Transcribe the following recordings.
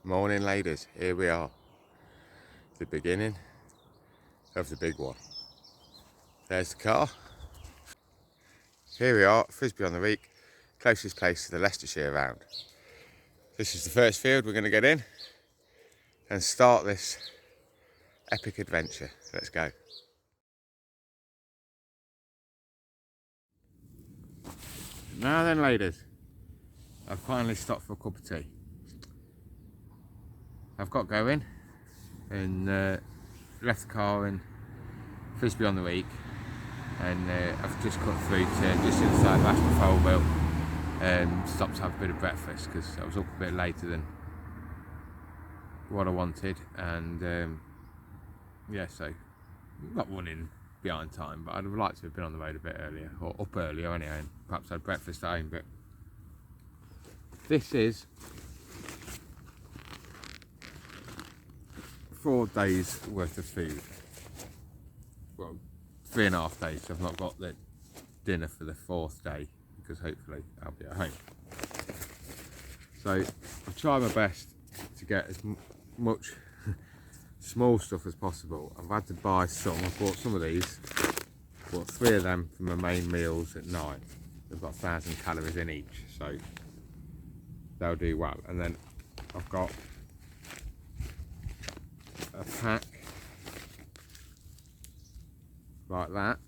Morning ladies, here we are, the beginning of the big one. There's the car. Here we are, Frisbee on the Reek, closest place to the Leicestershire round. This is the first field we're going to get in and start this epic adventure. Let's go. Now then ladies, I've finally stopped for a cup of tea. I've got going and left the car in Frisbee on the Reek, and I've just cut through to just inside Last Foal Bill and stopped to have a bit of breakfast because I was up a bit later than what I wanted, and yeah, so not running behind time, but I'd have liked to have been on the road a bit earlier, or up earlier anyway, and perhaps had breakfast at home. But this is 4 days worth of food. Well, 3.5 days. I've not got the dinner for the 4th day because hopefully I'll be at home. So I've tried my best to get as much small stuff as possible. I've had to buy some. I bought some of these. Bought 3 of them for my main meals at night. They've got 1,000 calories in each, so they'll do well. And then I've got a pack like that,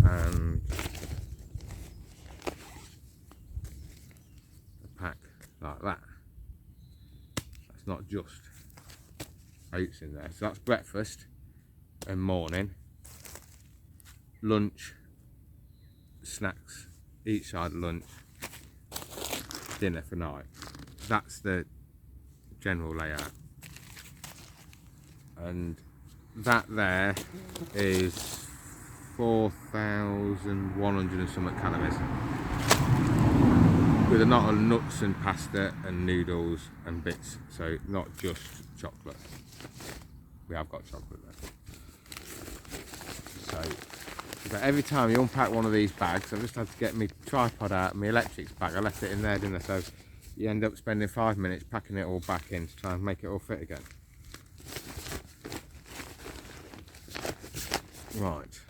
and a pack like that. That's not just oats in there. So that's breakfast and morning, lunch, snacks each side of lunch, dinner for night. That's the general layout, and that there is 4,100 and something calories, with a lot of nuts and pasta and noodles and bits, so not just chocolate. We have got chocolate there. So but every time you unpack one of these bags, I've just had to get my tripod out, my electrics bag. I left it in there, didn't I? So you end up spending 5 minutes packing it all back in to try and make it all fit again. Right,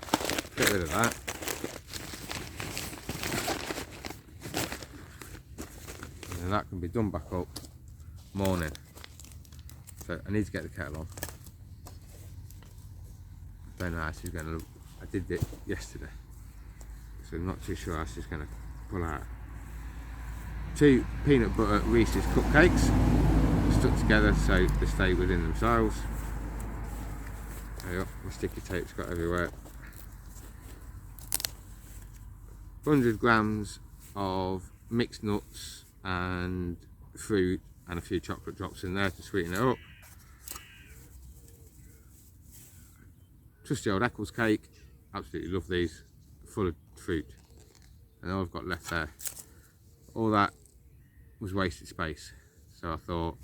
get rid of that. And then that can be done back up morning. So I need to get the kettle on. I don't know how she's going to look. I did it yesterday, so I'm not too sure how she's going to pull out. 2 peanut butter Reese's cupcakes stuck together so they stay within themselves. There you go, my sticky tape's got everywhere. 100 grams of mixed nuts and fruit and a few chocolate drops in there to sweeten it up. Trusty old Eccles cake, absolutely love these, full of fruit. And all I've got left there, all that was wasted space, so I thought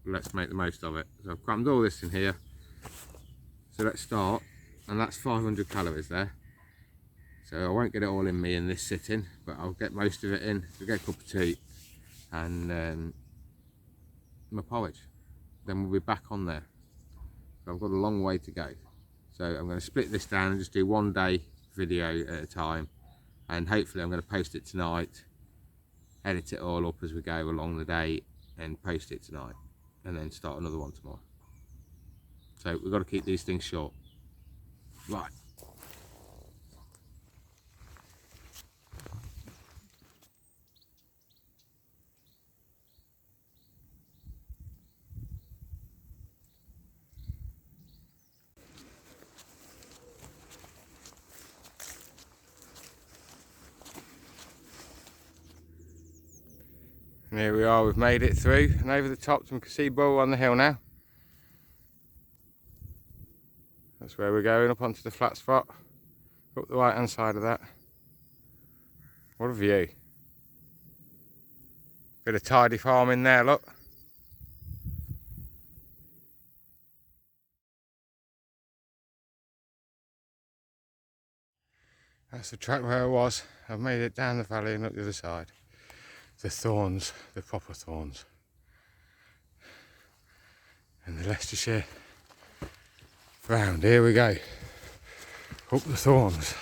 let's make the most of it. So I've crammed all this in here, so let's start. And that's 500 calories there, so I won't get it all in me in this sitting, but I'll get most of it in. I'll get a cup of tea and my porridge, then we'll be back on there. So I've got a long way to go, so I'm going to split this down and just do 1 day video at a time, and hopefully I'm going to post it tonight, edit it all up as we go along the day and post it tonight, and then start another one tomorrow. So we've got to keep these things short. Right. And here we are, we've made it through and over the top, and we can see Bull on the hill now. That's where we're going, up onto the flat spot, up the right hand side of that. What a view. Bit of tidy farm in there, look. That's the track where I was. I've made it down the valley and up the other side. the thorns, the proper thorns. And the Leicestershire round, here we go, up the thorns.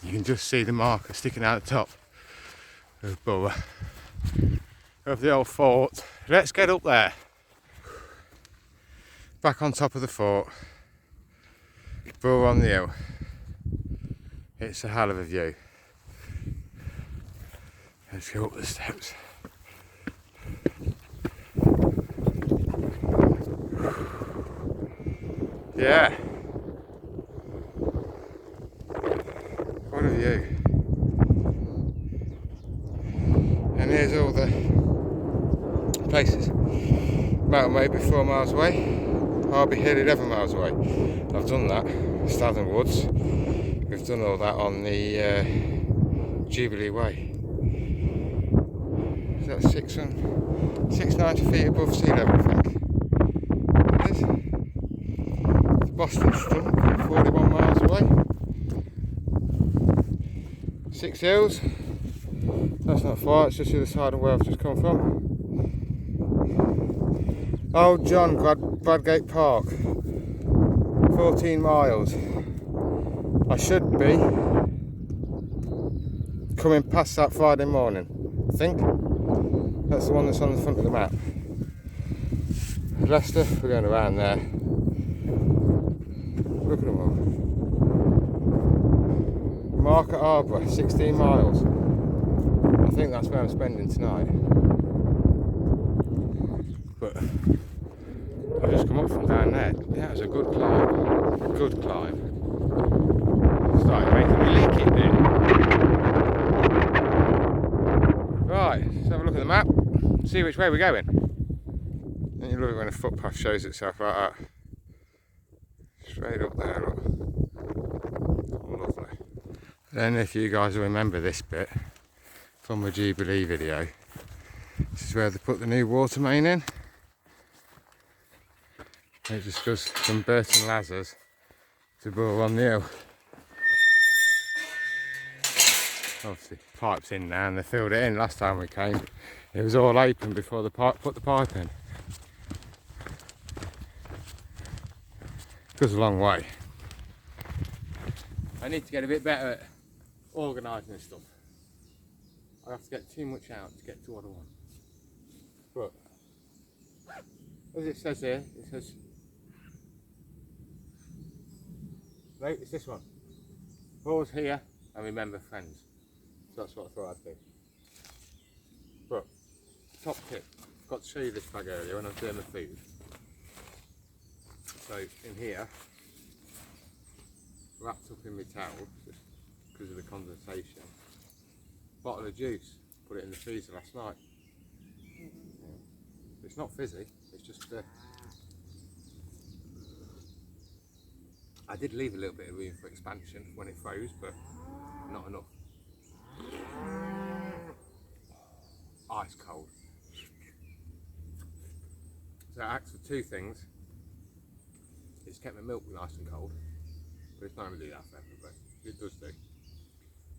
You can just see the marker sticking out the top of Borough, of the old fort. Let's get up there, back on top of the fort, Borough on the hill. It's a hell of a view. Let's go up the steps. Yeah. What a view. And here's all the places. Motorway 4 miles away. Harby Hill 11 miles away. I've done that. Statham Woods. We've done all that on the Jubilee Way. Is that 690 feet above sea level, I think. It is. Boston Stump, 41 miles away. 6 Hills. That's not far, it's just the other side of where I've just come from. Old John, Bradgate Park. 14 miles. I should be coming past that Friday morning, I think. That's the one that's on the front of the map. Leicester, we're going around there. Look at them all. Market Harbour, 16 miles. I think that's where I'm spending tonight. But I've just come up from down there. Yeah, it was a good climb. Good climb. Started making me leaky a bit. Right, let's have a look at the map. See which way we're going. And you love it when a footpath shows itself like that. Straight up there, look. Lovely. Then if you guys will remember this bit from the Jubilee video, this is where they put the new water main in. It just goes from Burton Lazars to Borough on the Hill. Obviously pipe's in now and they filled it in last time we came. It was all open before the pipe put the pipe in. Goes a long way. I need to get a bit better at organising this stuff. I have to get too much out to get to what I want. But as it says here, it says no, it's this one. Pause here and remember friends. So that's what I thought I'd do. But top tip, got to show you this bag earlier when I was doing my food. So in here, wrapped up in my towel, just because of the condensation, bottle of juice, put it in the freezer last night. It's not fizzy, it's just I did leave a little bit of room for expansion when it froze, but not enough. Ice cold. So it acts for two things. It's kept my milk nice and cold, but it's not really that for everybody. It does do.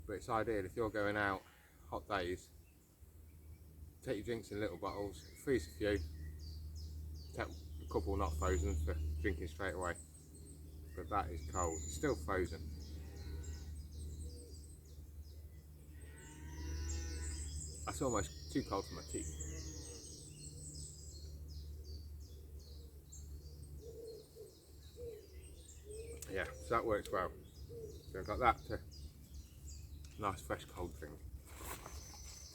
But it's ideal if you're going out hot days. Take your drinks in little bottles, freeze a few, take a couple not frozen for drinking straight away. But that is cold, it's still frozen. That's almost too cold for my teeth. Yeah, so that works well. So I've got that to nice fresh cold drink.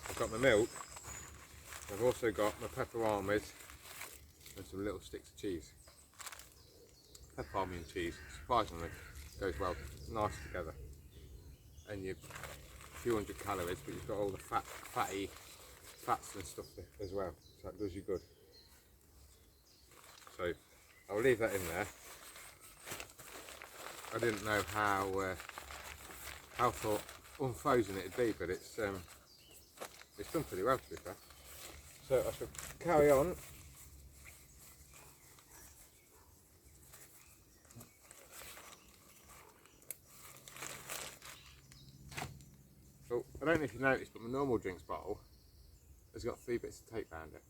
I've got my milk. I've also got my pepperonis and some little sticks of cheese. Pepperoni and cheese, surprisingly, goes well, nice together. And you've a few hundred calories, but you've got all the fatty fats and stuff as well, so that does you good. So I'll leave that in there. I didn't know how unfrozen it'd be, but it's done pretty well, to be fair. So I shall carry on. Oh, I don't know if you noticed, but my normal drinks bottle has got 3 bits of tape around it.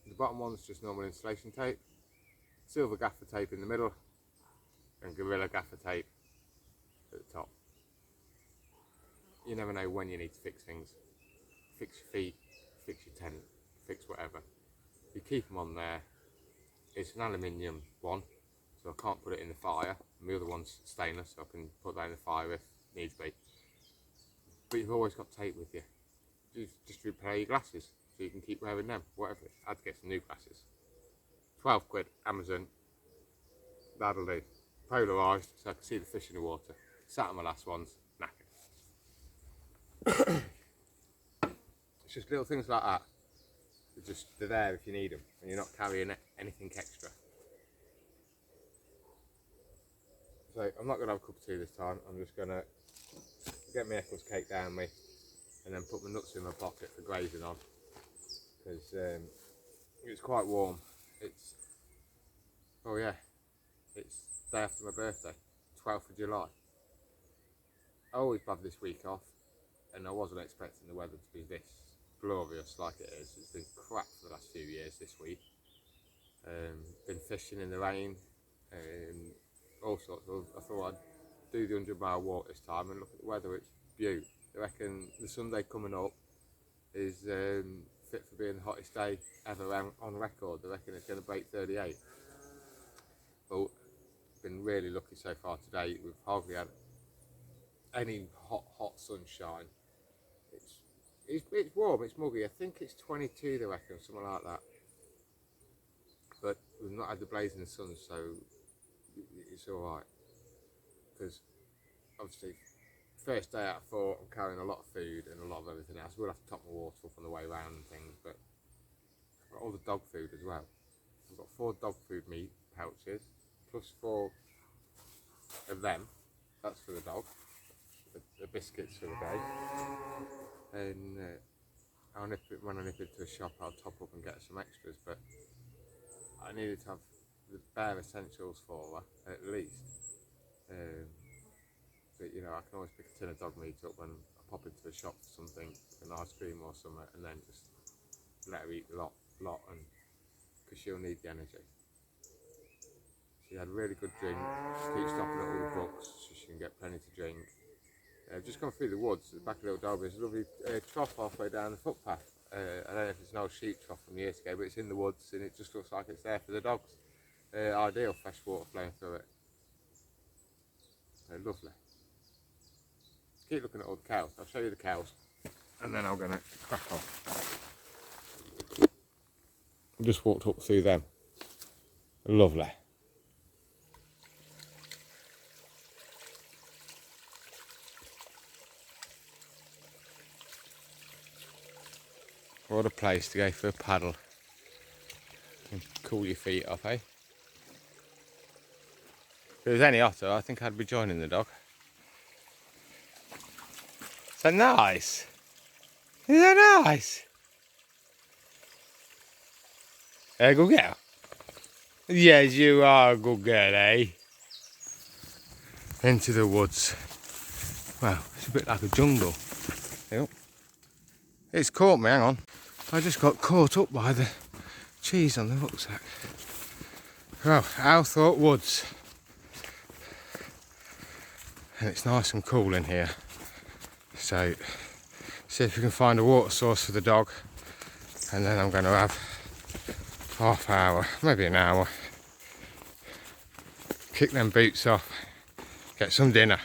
The bottom one's just normal insulation tape, silver gaffer tape in the middle, and gorilla gaffer tape at the top. You never know when you need to fix things. Fix your feet, fix your tent, fix whatever. You keep them on there. It's an aluminium one, so I can't put it in the fire. And the other one's stainless, so I can put that in the fire if needs be. But you've always got tape with you. You just repair your glasses, so you can keep wearing them, whatever. I had to get some new glasses. 12 quid, Amazon. That'll do. Polarised, so I can see the fish in the water. Sat on my last ones, knackered. It's just little things like that. They're there if you need them, and you're not carrying anything extra. So I'm not going to have a cup of tea this time. I'm just going to get my Eccles cake down me, and then put my nuts in my pocket for grazing on, because it's quite warm. It's day after my birthday, 12th of July. I always have this week off, and I wasn't expecting the weather to be this glorious like it is. It's been crap for the last few years this week. Been fishing in the rain and all sorts of. I thought I'd do the 100-mile walk this time and look at the weather. It's beautiful. I reckon the Sunday coming up is fit for being the hottest day ever on record. I reckon it's going to break 38. But been really lucky so far today. We've hardly had any hot sunshine. It's warm, it's muggy. I think it's 22, they reckon, something like that. But we've not had the blazing sun, so it's alright. Because obviously, first day out of 4, I'm carrying a lot of food and a lot of everything else. We'll have to top my water up on the way round and things, but I've got all the dog food as well. I've got 4 dog food meat pouches, plus 4 of them. That's for the dog. The biscuits for the day. And when I nip into a shop, I'll top up and get some extras, but I needed to have the bare essentials for her, at least. But you know, I can always pick a tin of dog meat up when I pop into a shop for something, an ice cream or something, and then just let her eat a lot, and because she'll need the energy. She had a really good drink. She keeps stopping at all the brooks so she can get plenty to drink. I've just gone through the woods at the back of Little Derby. There's a lovely trough halfway down the footpath. I don't know if it's an old sheep trough from years ago, but it's in the woods and it just looks like it's there for the dogs. Ideal, fresh water flowing through it. Lovely. Keep looking at all the cows. I'll show you the cows and then I'm going to crack on. I just walked up through them. Lovely. What a place to go for a paddle and cool your feet off, eh? If it was any hotter, I think I'd be joining the dog. So nice! Is that nice? A good girl? Yes, you are a good girl, eh? Into the woods. Wow, it's a bit like a jungle. Yep. It's caught me, hang on. I just got caught up by the cheese on the rucksack. Well, Althorpe Woods. And it's nice and cool in here. So, see if we can find a water source for the dog. And then I'm going to have half hour, maybe an hour. Kick them boots off, get some dinner.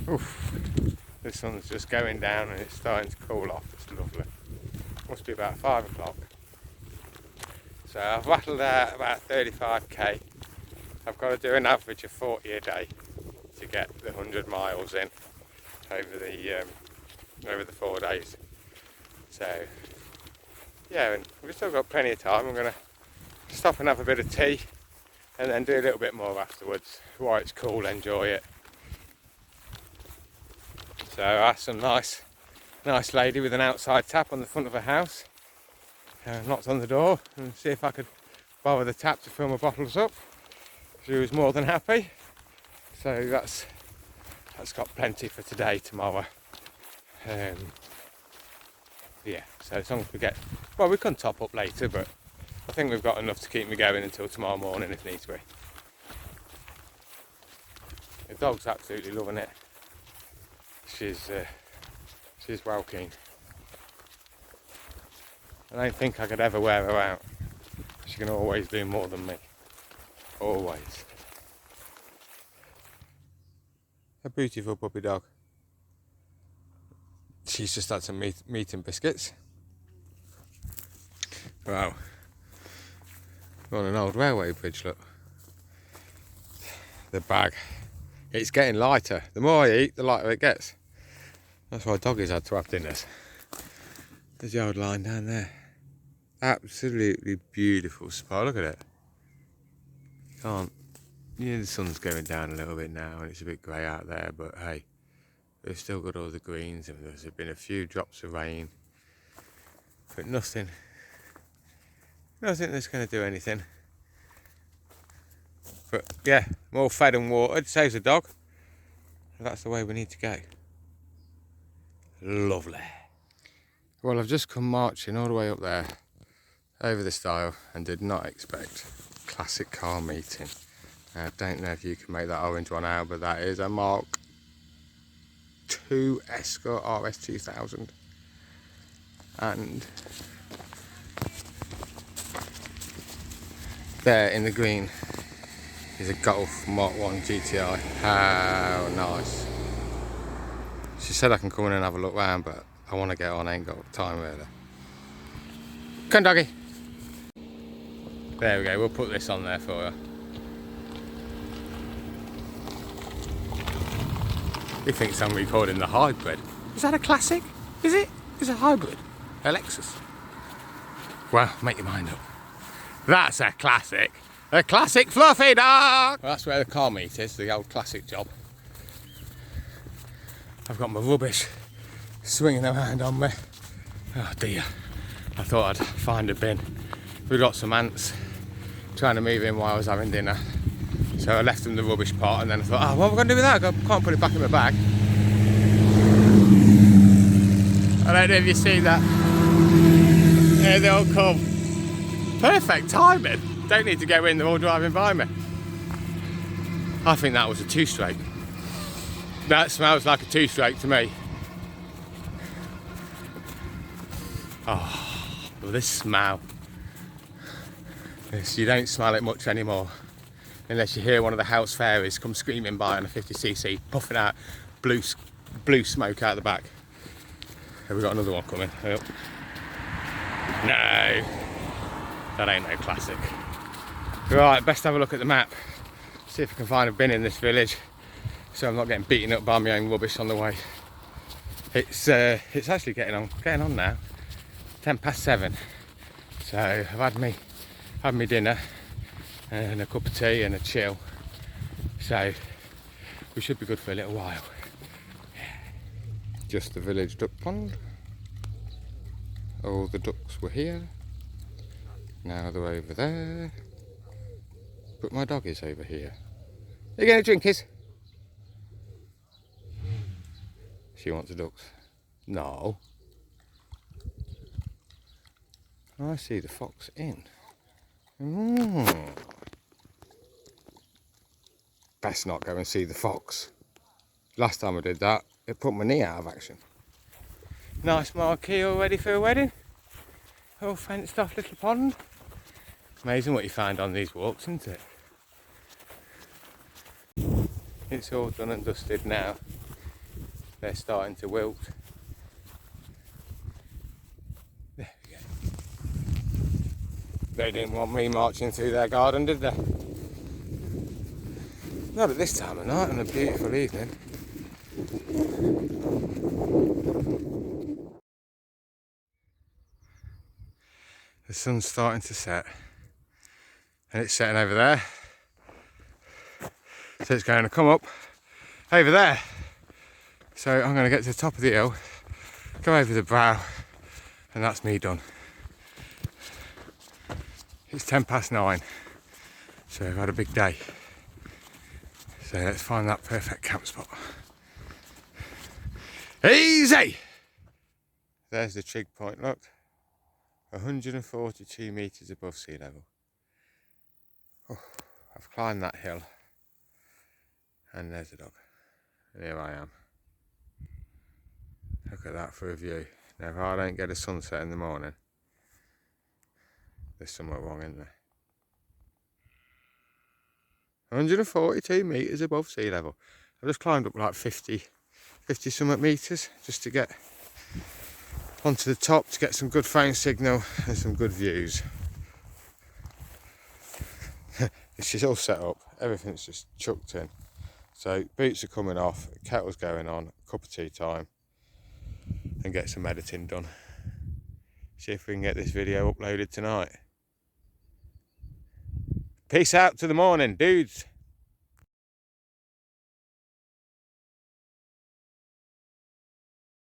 Oof. The sun's just going down and it's starting to cool off. It's lovely. Must be about 5 o'clock. So I've rattled out about 35k. I've got to do an average of 40 a day to get the 100 miles in over the 4 days. So yeah, and we've still got plenty of time. I'm going to stop and have a bit of tea and then do a little bit more afterwards. While it's cool, enjoy it. So I asked some nice lady with an outside tap on the front of her house. Knocked on the door and see if I could borrow the tap to fill my bottles up. She was more than happy. So that's that's got plenty for today, tomorrow. Yeah, so as long as we get, well, we can top up later, but I think we've got enough to keep me going until tomorrow morning if needs be. The dog's absolutely loving it. She's well keen. I don't think I could ever wear her out. She can always do more than me. Always. A beautiful puppy dog. She's just had some meat and biscuits. Wow. We're on an old railway bridge, look. The bag. It's getting lighter. The more I eat, the lighter it gets. That's why doggies had to have dinners. There's the old line down there. Absolutely beautiful spot. Look at it. Can't. Yeah, the sun's going down a little bit now and it's a bit grey out there, but hey, we've still got all the greens and there's been a few drops of rain, but nothing that's going to do anything. But yeah, I'm all fed and watered, saves the dog. That's the way we need to go. Lovely. Well, I've just come marching all the way up there over the stile and did not expect classic car meeting. I don't know if you can make that orange one out, but that is a Mark II Escort RS 2000. And there in the green is a Golf Mark 1 GTI. How nice. She said I can come in and have a look round, but I want to get on, I ain't got time really. Come doggy. There we go, we'll put this on there for you. He thinks I'm recording the hybrid. Is that a classic? Is it? It's a hybrid. A Lexus. Well, make your mind up. That's a classic. A classic fluffy dog! Well, that's where the car meet is, the old classic job. I've got my rubbish swinging around on me. Oh dear. I thought I'd find a bin. We got some ants trying to move in while I was having dinner. So I left them the rubbish pot and then I thought, oh, what are we going to do with that? I can't put it back in my bag. I don't know if you see that. Here they all come. Perfect timing. Don't need to go in, they're all driving by me. I think that was a two-stroke. That smells like a two-stroke to me. Oh, well, this smell. Yes, you don't smell it much anymore. Unless you hear one of the house fairies come screaming by on a 50cc, puffing out blue smoke out the back. Have we got another one coming? Oh. No, that ain't no classic. Right, best have a look at the map. See if I can find a bin in this village, so I'm not getting beaten up by my own rubbish on the way. It's actually getting on now. 7:10. So I've had me dinner and a cup of tea and a chill. So we should be good for a little while. Just the village duck pond. All the ducks were here. Now they're over there. But my dog is over here. Are you going to drinkies? She wants the ducks. No. I see the fox in. Best not go and see the fox. Last time I did that, it put my knee out of action. Nice marquee all ready for a wedding. All fenced off little pond. Amazing what you find on these walks, isn't it? It's all done and dusted now. They're starting to wilt. There we go. They didn't want me marching through their garden, did they? Not at this time of night on a beautiful evening. The sun's starting to set and it's setting over there, so it's going to come up over there. So I'm going to get to the top of the hill, go over the brow, and that's me done. It's 9:10, so I've had a big day. So let's find that perfect camp spot. Easy! There's the trig point, look. 142 metres above sea level. Oh, I've climbed that hill. And there's the dog. And here I am. Look at that for a view. Now if I don't get a sunset in the morning, there's something wrong, isn't there? 142 metres above sea level. I've just climbed up like 50 something metres just to get onto the top to get some good phone signal and some good views. This is all set up, everything's just chucked in. So boots are coming off, kettle's going on, cup of tea time, and get some editing done. See if we can get this video uploaded tonight. Peace out to the morning, dudes.